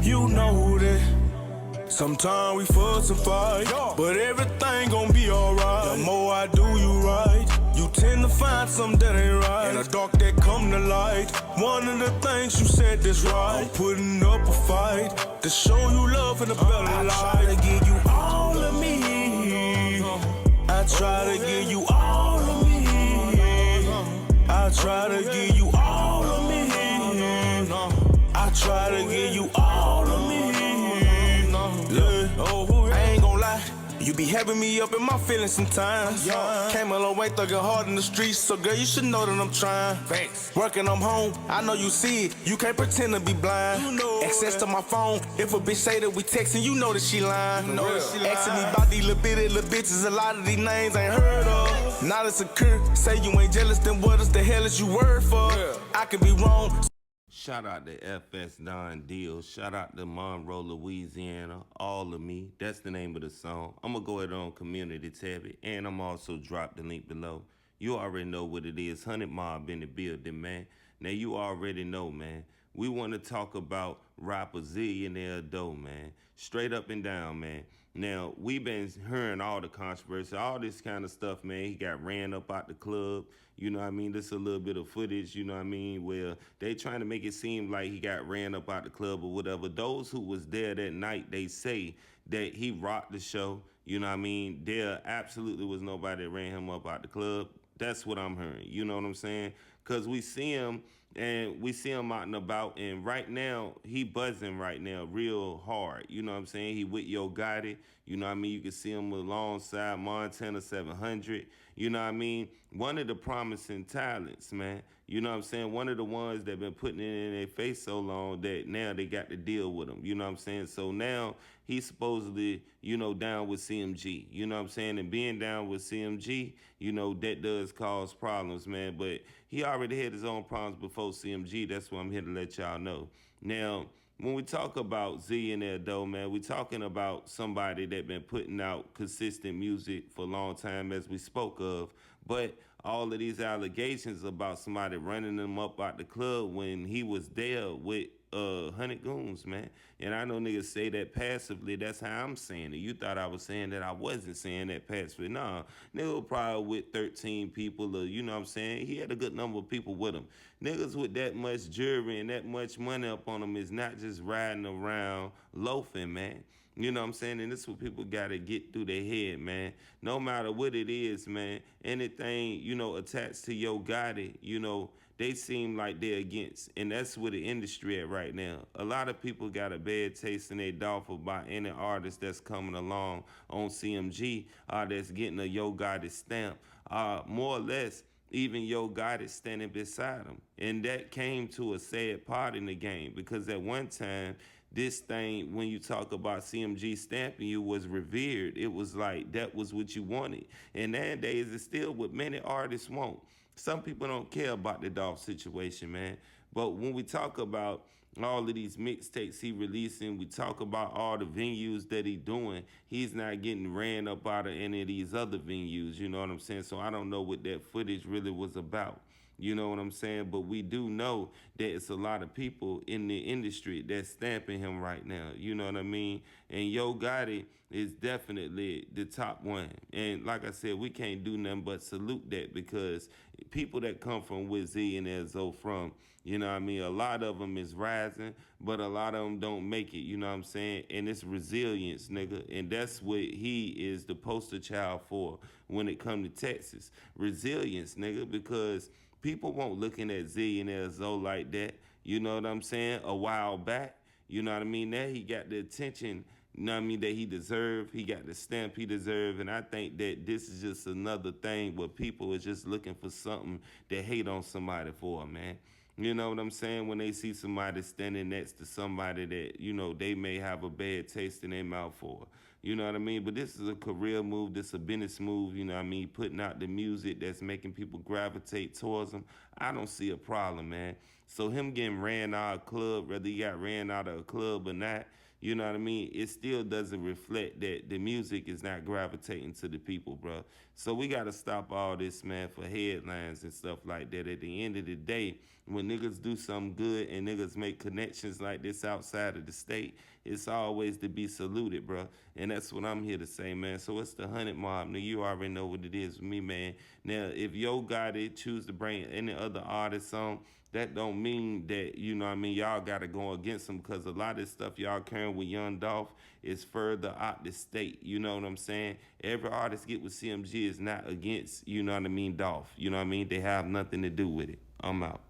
You know that sometimes we fuss and fight, but everything gon' be alright. The more I do you right, you tend to find something that ain't right. In the dark that come to light, one of the things you said that's right. I'm putting up a fight to show you love in a better light. I try to give you all of me. I try to give you all of me. I try to give you all of me. I try to give you all of me. Yeah. I ain't gon' lie, you be having me up in my feelings sometimes. Came a long way thugging hard in the streets, so girl, you should know that I'm trying. Thanks. Working, I'm home, I know you see it, you can't pretend to be blind. You know access to my phone, if a bitch say that we texting, you know that she lying. Asking me about these little bitches, a lot of these names I ain't heard of. Not insecure, say you ain't jealous, then what is the hell is you word for? I could be wrong. Shout out to FS Don Deal. Shout out to Monroe, Louisiana. All of me. That's the name of the song. I'm going to go ahead on Community tab it. And I'm also drop the link below. You already know what it is. 100 Mob in the building, man. Now, you already know, man. We want to talk about rapper Zillionaire though, man. Straight up and down, man. Now, we've been hearing all the controversy, all this kind of stuff, man. He got ran up out the club. You know what I mean? This is a little bit of footage, you know what I mean, where they trying to make it seem like he got ran up out the club or whatever. Those who was there that night, they say that he rocked the show. You know what I mean? There absolutely was nobody that ran him up out the club. That's what I'm hearing. You know what I'm saying? Because we see him out and about, and right now he buzzing right now real hard. You know what I'm saying? He with Yo Gotti. You know what I mean? You can see him alongside Montana 700. You know what I mean? One of the promising talents, man. You know what I'm saying? One of the ones that been putting it in their face so long that now they got to deal with him. You know what I'm saying? So now he's supposedly, you know, down with CMG. You know what I'm saying? And being down with CMG, you know, that does cause problems, man. But he already had his own problems before CMG. That's what I'm here to let y'all know. Now, when we talk about Zillionaire though, man, we talking about somebody that been putting out consistent music for a long time, as we spoke of. But all of these allegations about somebody running him up out the club when he was there with 100 goons, man. And I know niggas say that passively. That's how I'm saying it. You thought I was saying that I wasn't saying that passively. Nah, nigga was probably with 13 people, or you know what I'm saying? He had a good number of people with him. Niggas with that much jewelry and that much money up on them is not just riding around loafing, man. You know what I'm saying? And this is what people got to get through their head, man. No matter what it is, man, anything, you know, attached to Yo Gotti, you know, they seem like they're against. And that's where the industry at right now. A lot of people got a bad taste in their dolphin about any artist that's coming along on CMG that's getting a Yo Gotti stamp. More or less, even Yo Gotti standing beside him. And that came to a sad part in the game, because at one time, this thing, when you talk about CMG stamping you, was revered. It was like that was what you wanted. And nowadays, it's still what many artists want. Some people don't care about the Dolph situation, man. But when we talk about all of these mixtapes he releasing, we talk about all the venues that he doing, he's not getting ran up out of any of these other venues, you know what I'm saying? So I don't know what that footage really was about. You know what I'm saying? But we do know that it's a lot of people in the industry that's stamping him right now. You know what I mean? And Yo Gotti is definitely the top one. And like I said, we can't do nothing but salute that, because people that come from where Zillionaire Zo from, you know what I mean? A lot of them is rising, but a lot of them don't make it, you know what I'm saying? And it's resilience, nigga. And that's what he is the poster child for when it comes to Texas. Resilience, nigga, because people weren't looking at Zillionaire Zo like that, you know what I'm saying, a while back. You know what I mean? Now he got the attention, you know what I mean, that he deserved. He got the stamp he deserved. And I think that this is just another thing where people are just looking for something to hate on somebody for, man. You know what I'm saying? When they see somebody standing next to somebody that, you know, they may have a bad taste in their mouth for. You know what I mean? But this is a career move. This is a business move. You know what I mean? Putting out the music that's making people gravitate towards him. I don't see a problem, man. So him getting ran out of a club, whether he got ran out of a club or not, you know what I mean? It still doesn't reflect that the music is not gravitating to the people, bro. So we gotta stop all this, man, for headlines and stuff like that. At the end of the day, when niggas do something good and niggas make connections like this outside of the state, it's always to be saluted, bro. And that's what I'm here to say, man. So it's the 100 Mob. Now, you already know what it is with me, man. Now, if Yo Gotti choose to bring any other artists on, that don't mean that, you know what I mean, y'all got to go against them, because a lot of this stuff y'all carrying with Young Dolph is further out the state. You know what I'm saying? Every artist get with CMG is not against, you know what I mean, Dolph. You know what I mean? They have nothing to do with it. I'm out.